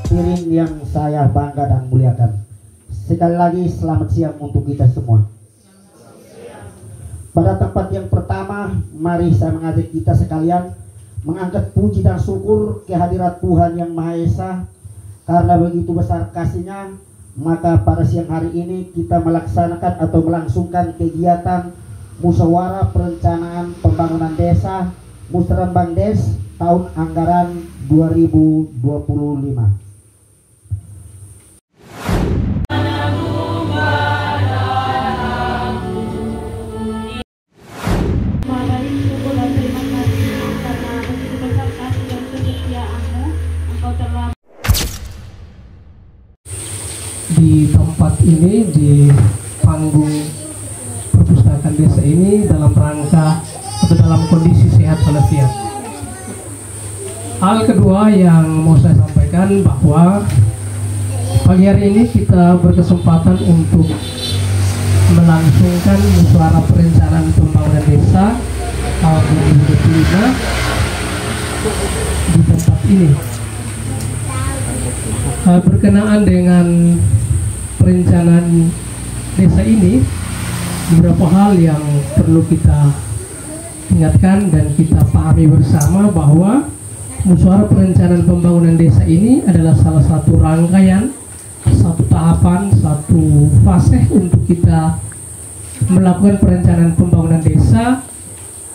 hadirin yang saya bangga dan muliakan, sekali lagi selamat siang untuk kita semua. Pada tempat yang pertama, mari saya mengajak kita sekalian mengangkat puji dan syukur kehadirat Tuhan Yang Maha Esa. Karena begitu besar kasih-Nya, maka pada siang hari ini kita melaksanakan atau melangsungkan kegiatan musyawarah perencanaan pembangunan desa Musrembang Des tahun anggaran 2025. Di tempat ini, di panggung perpustakaan desa ini, dalam rangka atau dalam kondisi sehat walafiat. Hal kedua yang mau saya sampaikan bahwa pagi hari ini kita berkesempatan untuk melangsungkan musyawarah perencanaan pembangunan desa tahun 2025 di tempat ini. Berkenaan dengan perencanaan desa ini, beberapa hal yang perlu kita ingatkan dan kita pahami bersama bahwa musyawarah perencanaan pembangunan desa ini adalah salah satu rangkaian, satu tahapan, satu fase untuk kita melakukan perencanaan pembangunan desa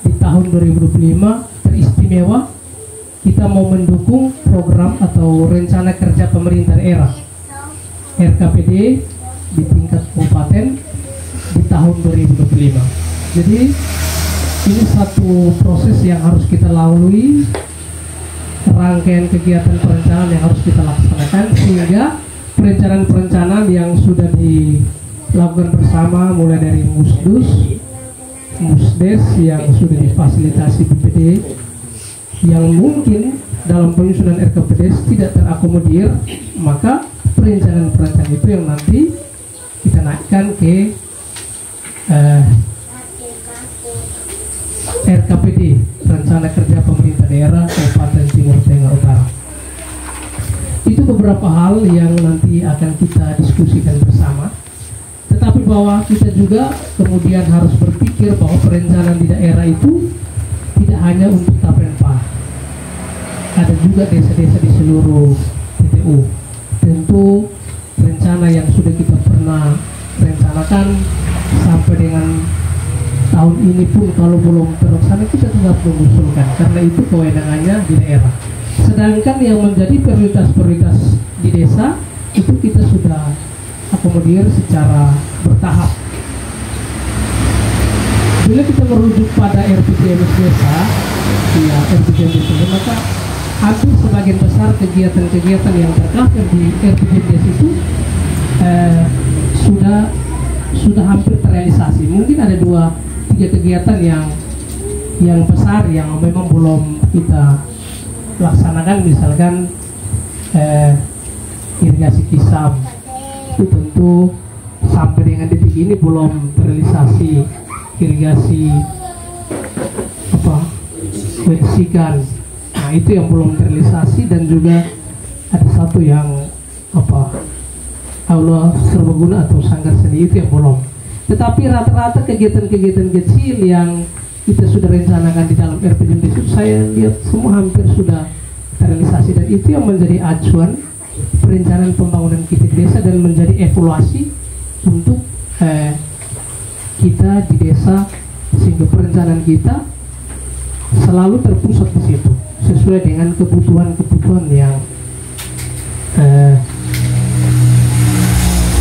di tahun 2025. Teristimewa, kita mau mendukung program atau rencana kerja pemerintah daerah RKPD di tingkat kabupaten di tahun 2025. Jadi ini satu proses yang harus kita lalui, rangkaian kegiatan perencanaan yang harus kita laksanakan, sehingga perencanaan-perencanaan yang sudah dilakukan bersama mulai dari Musdus, Musdes yang sudah difasilitasi BPD, yang mungkin dalam penyusunan RKPD tidak terakomodir, maka perencanaan-perencanaan itu yang nanti kita naikkan ke RKPD, Rencana Kerja Pemerintah Daerah Kabupaten Timur Tengah Utara. Itu beberapa hal yang nanti akan kita diskusikan bersama. Tetapi bahwa kita juga kemudian harus berpikir bahwa perencanaan di daerah itu tidak hanya untuk Tapenpa, ada juga desa-desa di seluruh TTU. Tentu rencana yang sudah kita pernah rencanakan sampai dengan tahun ini pun kalau belum terlaksana kita tetap mengusulkan, karena itu kewenangannya di daerah. Sedangkan yang menjadi prioritas-prioritas di desa itu kita sudah akomodir secara bertahap. Bila kita merujuk pada RPJMD desa, ya RPJMD desa, maka hampir sebagian besar kegiatan-kegiatan yang terdaftar di RPJMD itu sudah hampir terrealisasi. Mungkin ada 2-3 kegiatan yang besar yang memang belum kita laksanakan, misalkan irigasi Kisam itu tentu sampai dengan detik ini belum terrealisasi. Irigasi Sikan, nah itu yang belum terrealisasi, dan juga ada satu yang aula serbaguna atau sanggar seni itu yang belum. Tetapi rata-rata kegiatan-kegiatan kecil yang kita sudah rencanakan di dalam RPJMD itu saya lihat semua hampir sudah terrealisasi, dan itu yang menjadi acuan perencanaan pembangunan kita di desa dan menjadi evaluasi untuk kita di desa, sehingga perencanaan kita selalu terpusat di situ sesuai dengan kebutuhan-kebutuhan yang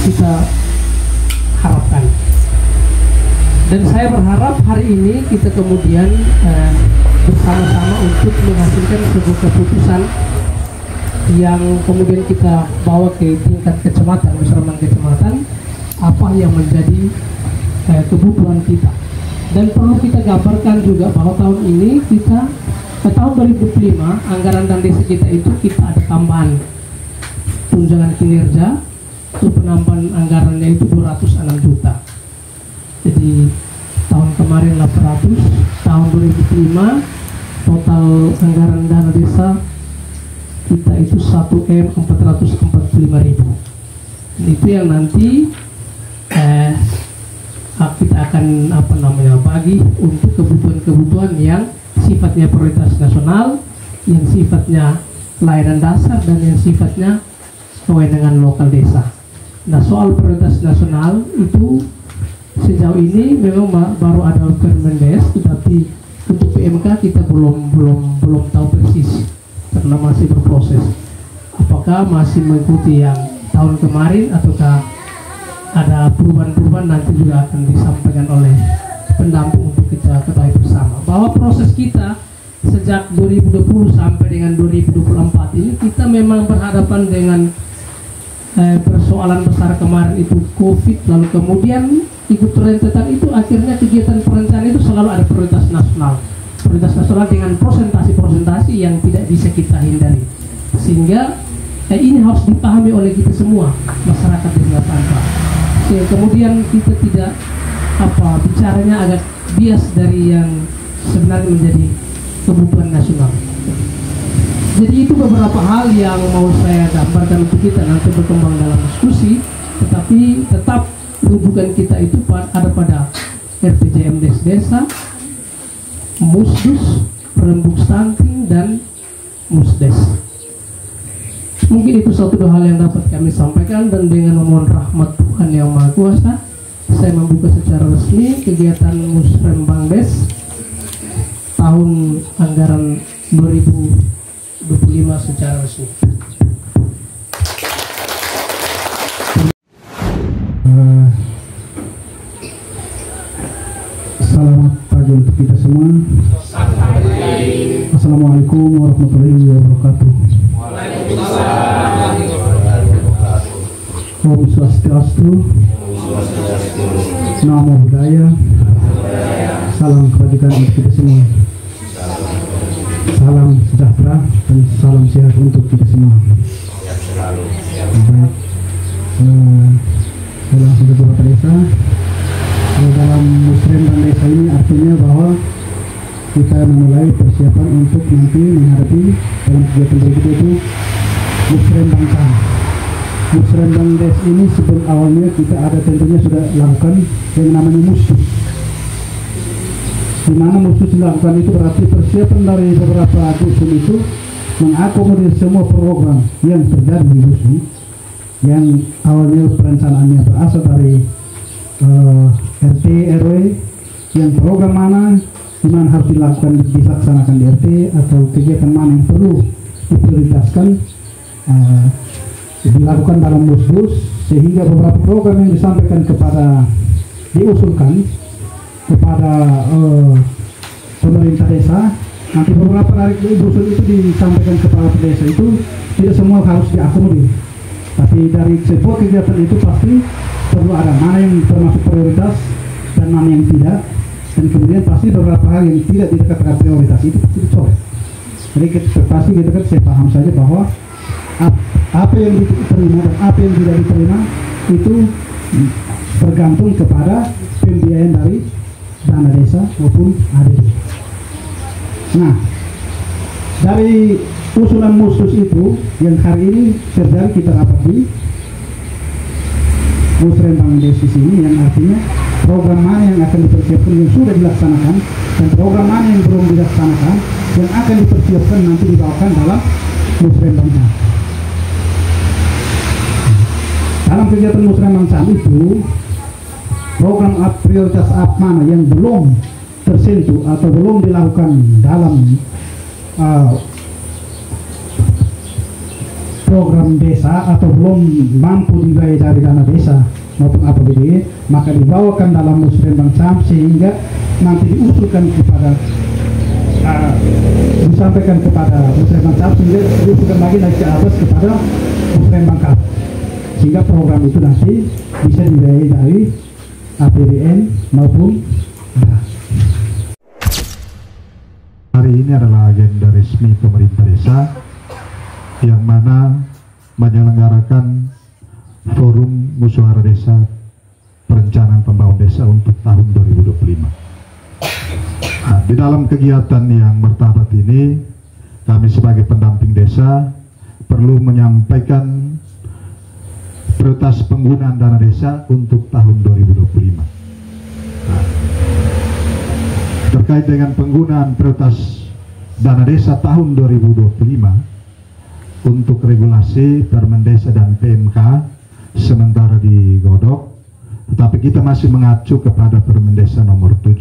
kita harapkan. Dan saya berharap hari ini kita kemudian bersama-sama untuk menghasilkan sebuah keputusan yang kemudian kita bawa ke tingkat kecamatan, Musrembang kecamatan, apa yang menjadi kebutuhan kita. Dan perlu kita gambarkan juga bahwa tahun ini kita, tahun 2005 anggaran dan desa kita itu kita ada tambahan tunjangan kinerja, itu penambahan anggarannya itu 206 juta. Jadi tahun kemarin 800, tahun 2005 total anggaran dana desa kita itu 1.445.000. Itu yang nanti kita akan bagi untuk kebutuhan-kebutuhan yang sifatnya prioritas nasional, yang sifatnya layanan dasar, dan yang sifatnya kewenangan lokal desa. Nah, soal prioritas nasional itu sejauh ini memang baru ada Permendes, tetapi untuk PMK kita belum tahu persis karena masih berproses. Apakah masih mengikuti yang tahun kemarin ataukah ada perubahan-perubahan, nanti juga akan disampaikan oleh pendamping untuk kita ketahui bersama bahwa proses kita sejak 2020 sampai dengan 2024 ini kita memang berhadapan dengan persoalan besar kemarin itu COVID, lalu kemudian ikut rentetan itu akhirnya kegiatan perencanaan itu selalu ada prioritas nasional dengan presentasi yang tidak bisa kita hindari, sehingga ini harus dipahami oleh kita semua, masyarakat desa tanpa. Kemudian kita tidak bicaranya agak bias dari yang sebenarnya menjadi kebutuhan nasional. Jadi itu beberapa hal yang mau saya gambarkan untuk kita nanti berkembang dalam diskusi, tetapi tetap rujukan kita itu ada pada RPJMDes desa, Musdus, Perembuk Stunting, dan Musdes. Mungkin itu satu dua hal yang dapat kami sampaikan, dan dengan memohon rahmat Tuhan Yang Maha Kuasa, saya membuka secara resmi kegiatan Musrembangdes tahun anggaran 2025 secara resmi. Selamat pagi untuk kita semua. Assalamualaikum warahmatullahi wabarakatuh. Om Swastiastu, Namo Buddhaya, salam kebajikan untuk kita semua. Salam sejahtera dan salam sehat untuk kita semua. Baik, langsung ke Bapak Desa. Dalam Musrembang Desa ini artinya bahwa kita memulai persiapan untuk nanti menghadapi dalam kegiatan berikut itu Musrembang Camp. Musrembang Des ini sebelum awalnya kita ada tentunya sudah lakukan yang namanya Musdus. Di mana Musdus dilakukan itu berarti persiapan dari beberapa dusun itu mengakomodir semua program yang terjadi di dusun, yang awalnya perencanaannya berasal dari RT RW, yang program mana di mana harus dilaksanakan di RT, atau kegiatan mana yang perlu diprioritaskan dilakukan dalam Musdus, sehingga beberapa program yang disampaikan diusulkan kepada pemerintah desa, nanti beberapa dari dusun itu disampaikan kepada desa itu tidak semua harus diakomodir, tapi dari sebuah kegiatan itu pasti perlu ada mana yang termasuk prioritas dan mana yang tidak, dan kemudian pasti beberapa hal yang tidak dikatakan prioritas itu pasti dicoret. Jadi pasti kita kan saya paham saja bahwa apa yang diterima dan apa yang tidak diterima itu tergantung kepada pembiayaan dari dana desa maupun ADD. Nah, dari usulan Musdus itu yang hari ini terjadi kita rapat di Musrembang Des di sini, yang artinya program mana yang akan dipersiapkan yang sudah dilaksanakan dan program mana yang belum dilaksanakan yang akan dipersiapkan nanti dibawakan dalam Musrembang Camp. Dalam kegiatan Musrembang Camp itu program prioritas apa mana yang belum tersentuh atau belum dilakukan dalam program desa atau belum mampu dibayar dari dana desa maupun APBD, maka dibawakan dalam Musrembang Camp sehingga nanti diusulkan kepada disampaikan kepada Musrembang Camp, sehingga diusulkan lagi naik ke atas kepada Musrembang Camp, sehingga program itu nanti bisa dibayar dari APBN maupun Hari ini adalah agenda resmi pemerintah desa yang mana menyelenggarakan forum musyawarah desa perencanaan pembangunan desa untuk tahun 2025. Nah, di dalam kegiatan yang martabat ini, kami sebagai pendamping desa perlu menyampaikan prioritas penggunaan dana desa untuk tahun 2025. Nah, terkait dengan penggunaan prioritas dana desa tahun 2025 untuk regulasi Permen Desa dan PMK sementara digodok, tetapi kita masih mengacu kepada Permen Desa nomor 7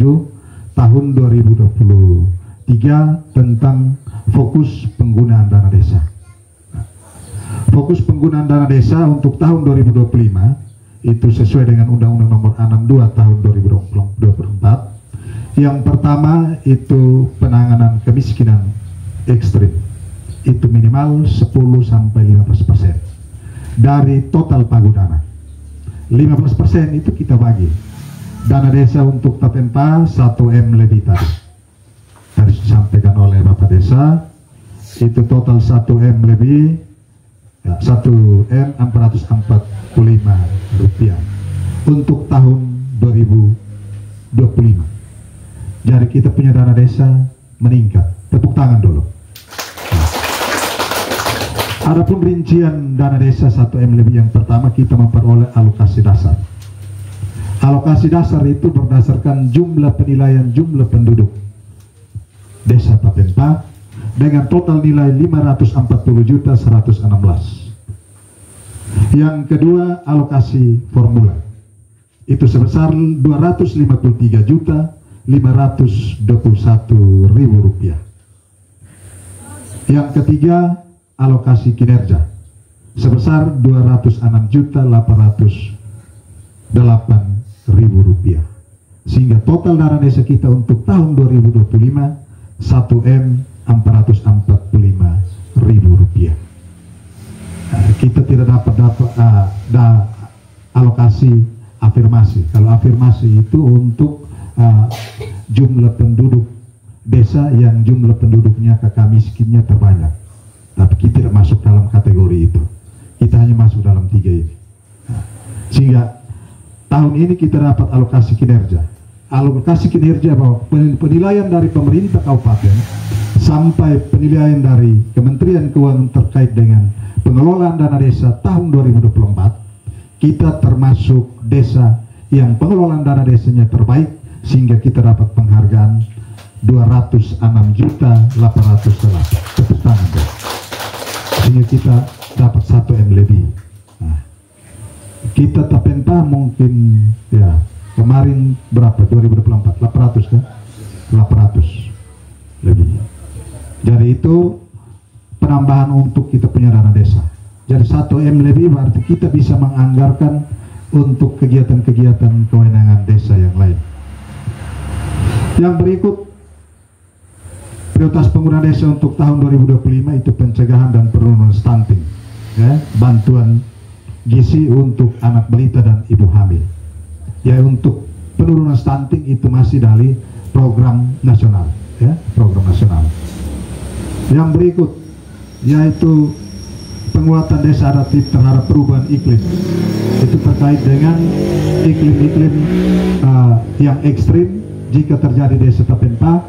tahun 2023 tentang fokus penggunaan dana desa. Fokus penggunaan dana desa untuk tahun 2025 itu sesuai dengan Undang-Undang nomor 62 tahun 2024. Yang pertama itu penanganan kemiskinan ekstrim, itu minimal 10-15% dari total pagu dana. 15% itu kita bagi. Dana desa untuk Tapempa 1M lebih tadi disampaikan oleh Bapak Desa, itu total 1M lebih ya, 1M 445 rupiah untuk tahun 2025. Jadi kita punya dana desa meningkat. Tepuk tangan dulu. Adapun rincian dana desa 1M lebih, yang pertama kita memperoleh alokasi dasar. Alokasi dasar itu berdasarkan jumlah penilaian jumlah penduduk Desa Tapempa dengan total nilai 540.116. Yang kedua, alokasi formula itu sebesar 253.521.000 rupiah. Yang ketiga, alokasi kinerja sebesar 206.808.000 rupiah, sehingga total dana desa kita untuk tahun 2025 1M 445.000 rupiah. Kita tidak dapat alokasi afirmasi. Kalau afirmasi itu untuk jumlah penduduk desa yang jumlah penduduknya kakak miskinnya terbanyak, tapi kita tidak masuk dalam kategori itu. Kita hanya masuk dalam 3 ini. Sehingga tahun ini kita dapat alokasi kinerja. Alokasi kinerja bahwa penilaian dari pemerintah kabupaten sampai penilaian dari Kementerian Keuangan terkait dengan pengelolaan dana desa tahun 2024, kita termasuk desa yang pengelolaan dana desanya terbaik, sehingga kita dapat penghargaan 206.808. Tepuk tangan, sehingga kita dapat 1M lebih. Nah, kita Tapempa mungkin ya kemarin berapa 2024 800 kan, 800 lebih. Jadi itu penambahan untuk kita punya dana desa. Jadi 1M lebih berarti kita bisa menganggarkan untuk kegiatan-kegiatan kewenangan desa yang lain. Yang berikut, prioritas penggunaan desa untuk tahun 2025 itu pencegahan dan penurunan stunting, ya, bantuan gizi untuk anak balita dan ibu hamil. Ya, untuk penurunan stunting itu masih dari program nasional, ya, program nasional. Yang berikut yaitu penguatan desa adaptif terhadap perubahan iklim. Itu terkait dengan iklim-iklim yang ekstrim. Jika terjadi di Desa Tapempa,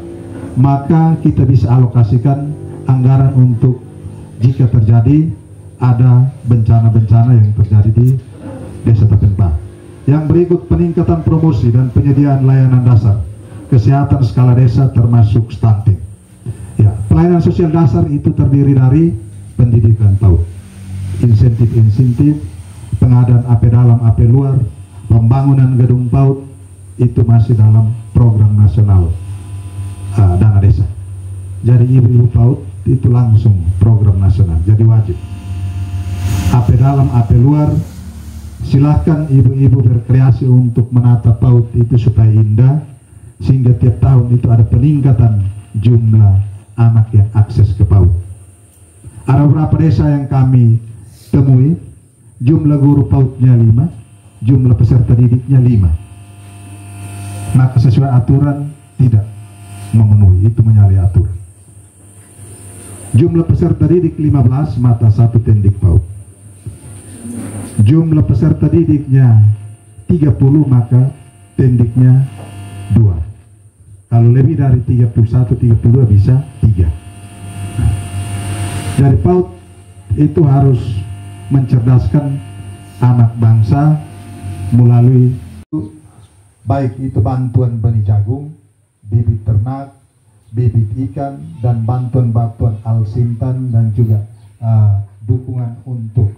maka kita bisa alokasikan anggaran untuk jika terjadi ada bencana-bencana yang terjadi di Desa Tapempa. Yang berikut, peningkatan promosi dan penyediaan layanan dasar kesehatan skala desa termasuk stunting. Ya, pelayanan sosial dasar itu terdiri dari pendidikan PAUD, insentif-insentif, pengadaan AP dalam AP luar, pembangunan gedung PAUD, itu masih dalam program nasional dana desa. Jadi ibu-ibu PAUD itu langsung program nasional, jadi wajib. AP dalam AP luar, silahkan ibu-ibu berkreasi untuk menata PAUD itu supaya indah, sehingga tiap tahun itu ada peningkatan jumlah anak yang akses ke PAUD. Ada beberapa desa yang kami temui, jumlah guru PAUD-nya 5, jumlah peserta didiknya 5. Maka sesuai aturan tidak memenuhi, itu menyalahi aturan. Jumlah peserta didik 15, mata 1 tendik PAUD. Jumlah peserta didiknya 30, maka tendiknya 2. Kalau lebih dari 31, 32 bisa 3. Dari PAUD itu harus mencerdaskan anak bangsa melalui baik itu bantuan benih jagung, bibit ternak, bibit ikan, dan bantuan-bantuan alsintan, dan juga dukungan untuk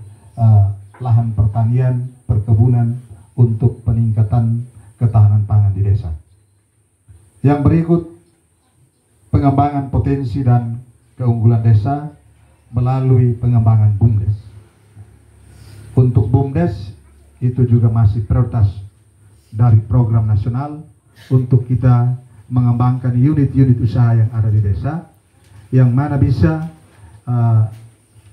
lahan pertanian, perkebunan untuk peningkatan ketahanan pangan di desa. Yang berikut, pengembangan potensi dan keunggulan desa melalui pengembangan BUMDes. Untuk BUMDes itu juga masih prioritas dari program nasional untuk kita mengembangkan unit-unit usaha yang ada di desa, yang mana bisa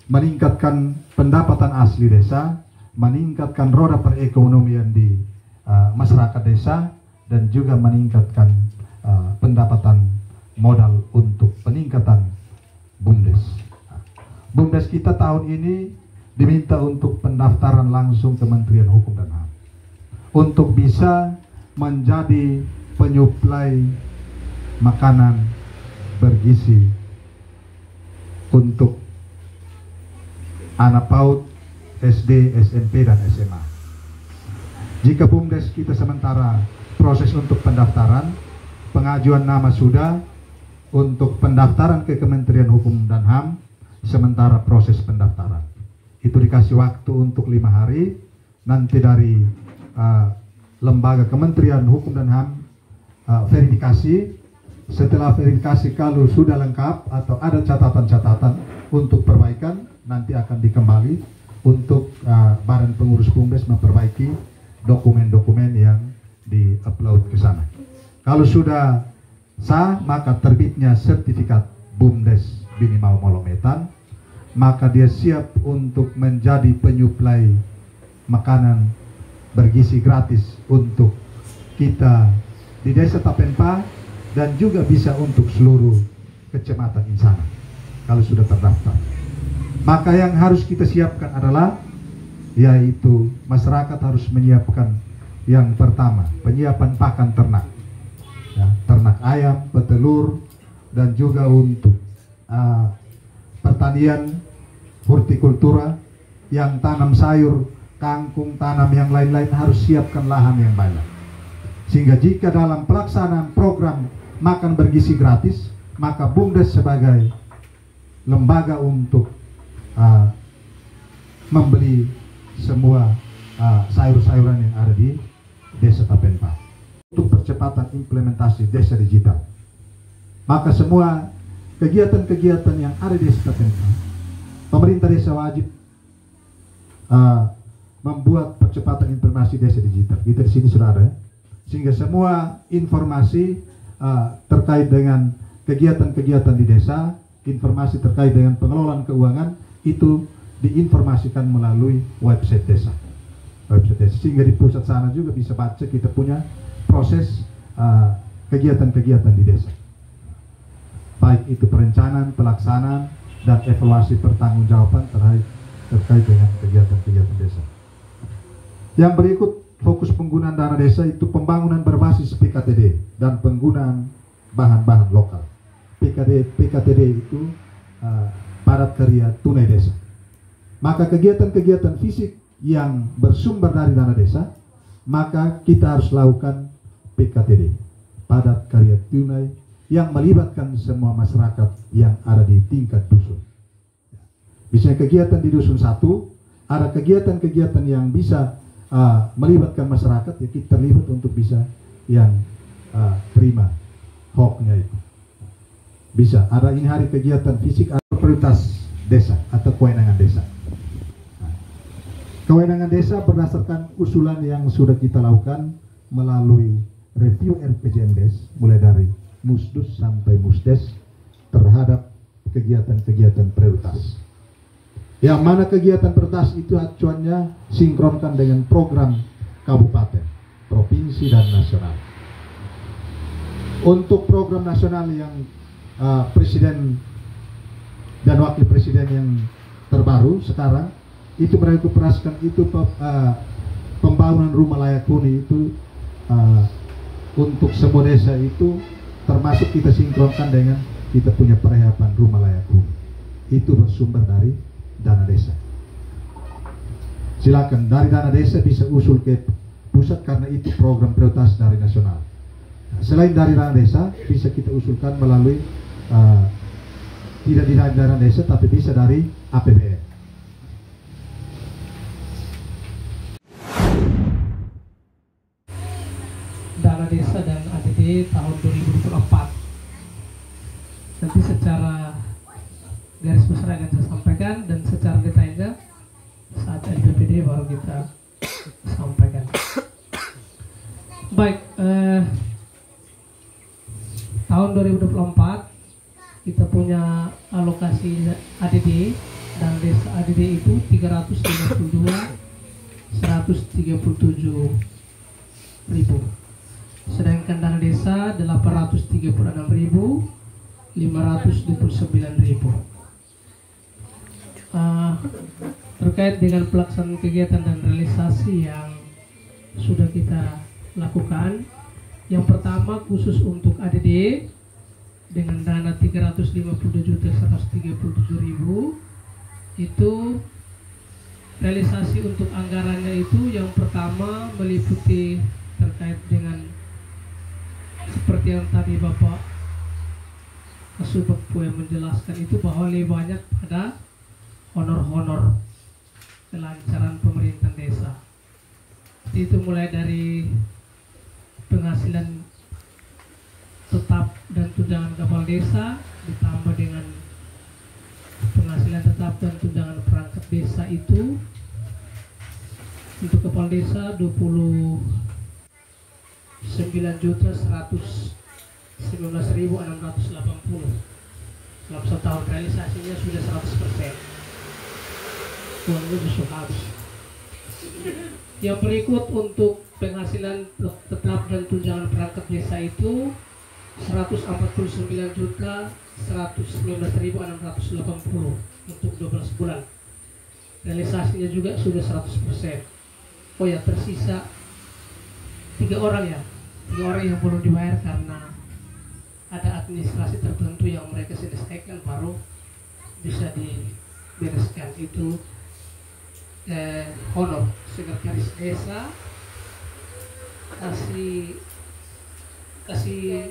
meningkatkan pendapatan asli desa, meningkatkan roda perekonomian di masyarakat desa, dan juga meningkatkan pendapatan modal untuk peningkatan BUMDes. BUMDes kita tahun ini diminta untuk pendaftaran langsung Kementerian Hukum dan HAM untuk bisa menjadi penyuplai makanan bergizi untuk anak PAUD, SD, SMP, dan SMA. Jika BUMDes kita sementara proses untuk pendaftaran, pengajuan nama sudah, untuk pendaftaran ke Kementerian Hukum dan HAM, sementara proses pendaftaran itu dikasih waktu untuk 5 hari. Nanti dari lembaga Kementerian Hukum dan HAM verifikasi. Setelah verifikasi, kalau sudah lengkap atau ada catatan-catatan untuk perbaikan, nanti akan dikembali untuk Badan Pengurus BUMDes memperbaiki dokumen-dokumen yang di-upload ke sana. Kalau sudah sah, maka terbitnya sertifikat BUMDes Bini Mau Molometan, maka dia siap untuk menjadi penyuplai makanan bergizi gratis untuk kita di Desa Tapenpa, dan juga bisa untuk seluruh kecamatan Insana kalau sudah terdaftar. Maka yang harus kita siapkan adalah, yaitu masyarakat harus menyiapkan yang pertama, penyiapan pakan ternak, ya, ternak ayam, petelur, dan juga untuk pertanian hortikultura, yang tanam sayur, kangkung, tanam yang lain-lain, harus siapkan lahan yang banyak. Sehingga jika dalam pelaksanaan program makan bergizi gratis, maka BUMDes sebagai lembaga untuk membeli semua sayur-sayuran yang ada di Desa Tapenpa untuk percepatan implementasi desa digital. Maka semua kegiatan-kegiatan yang ada di Desa Tapenpa, pemerintah desa wajib membuat percepatan implementasi desa digital. Kita di sini sudah ada, sehingga semua informasi terkait dengan kegiatan-kegiatan di desa, informasi terkait dengan pengelolaan keuangan, itu diinformasikan melalui website desa. Sehingga di pusat sana juga bisa baca kita punya proses kegiatan-kegiatan di desa, baik itu perencanaan, pelaksanaan, dan evaluasi pertanggungjawaban terkait dengan kegiatan-kegiatan desa. Yang berikut, fokus penggunaan dana desa itu pembangunan berbasis PKTD dan penggunaan bahan-bahan lokal. PKTD itu padat karya tunai desa. Maka kegiatan-kegiatan fisik yang bersumber dari dana desa, maka kita harus lakukan PKTD, padat karya tunai, yang melibatkan semua masyarakat yang ada di tingkat dusun. Misalnya kegiatan di dusun 1, ada kegiatan-kegiatan yang bisa melibatkan masyarakat, ya kita terlibat untuk bisa yang terima hoknya itu. Bisa ada ini hari kegiatan fisik atau prioritas desa atau kewenangan desa. Kewenangan desa berdasarkan usulan yang sudah kita lakukan melalui review RPJMDes, mulai dari Musdus sampai Musdes, terhadap kegiatan-kegiatan prioritas. Yang mana kegiatan prioritas itu acuannya sinkronkan dengan program kabupaten, provinsi, dan nasional. Untuk program nasional yang presiden dan wakil presiden yang terbaru sekarang, itu mereka peraskan itu pembangunan rumah layak huni itu untuk semua desa itu, termasuk kita sinkronkan dengan kita punya perhelatan rumah layak huni. Itu bersumber dari dana desa. Silakan dari dana desa bisa usul ke pusat karena itu program prioritas dari nasional. Nah, selain dari dana desa bisa kita usulkan melalui tidak di dana desa tapi bisa dari APBN. Dana desa dan ADD tahun 2024. Nanti secara garis besar akan saya sampaikan dan secara detailnya saat LPPD baru kita sampaikan. Baik, tahun 2024 kita punya alokasi ADD dan desa ADD itu 352 137 ribu, sedangkan dana desa 836.529 ribu. Terkait dengan pelaksanaan kegiatan dan realisasi yang sudah kita lakukan, yang pertama khusus untuk ADD dengan dana 352.137.000 itu realisasi untuk anggarannya itu yang pertama meliputi terkait dengan seperti yang tadi Bapak Kasubag yang menjelaskan itu bahwa lebih banyak pada honor-honor kelancaran pemerintahan desa. Itu mulai dari penghasilan tetap dan tunjangan kepala desa ditambah dengan penghasilan tetap dan tunjangan perangkat desa itu untuk kepala desa 29.119.680 dalam setahun realisasinya sudah 100%. Uangnya justru habis. Yang berikut untuk penghasilan tetap dan tunjangan perangkat desa itu 149.119.680 untuk 12 bulan. Realisasinya juga sudah 100%. Oh ya, tersisa 3 orang ya. 3 orang yang belum dibayar karena ada administrasi tertentu yang mereka selesaikan baru bisa dibereskan. Itu honor sekretaris desa kasih